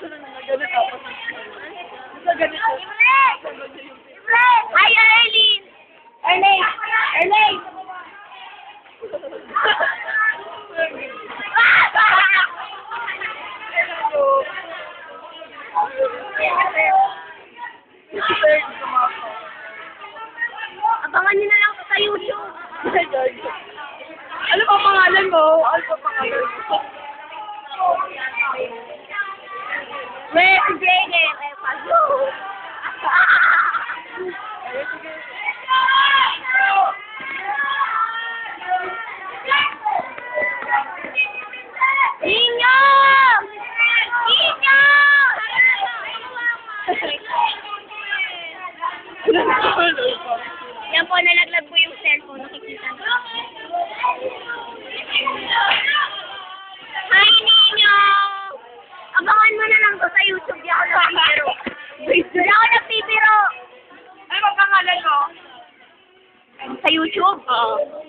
Ganito tapos. Sa ganito. Hi, Arlene! Arlene! Arlene! Abangan niyo na lang sa YouTube. Ano pa pangalan mo? Ano pa pangalan mo? Represented by Pazzo. Ninyo! Ninyo! Yan po, nalaglag po yung cellphone. Nakikita niyo. Hi, Ninyo! Abangan mo na lang to sa YouTube. Di ako nagpipiro. Di ako nagpipiro. Ano pa pangalan mo? Sa YouTube? Oo.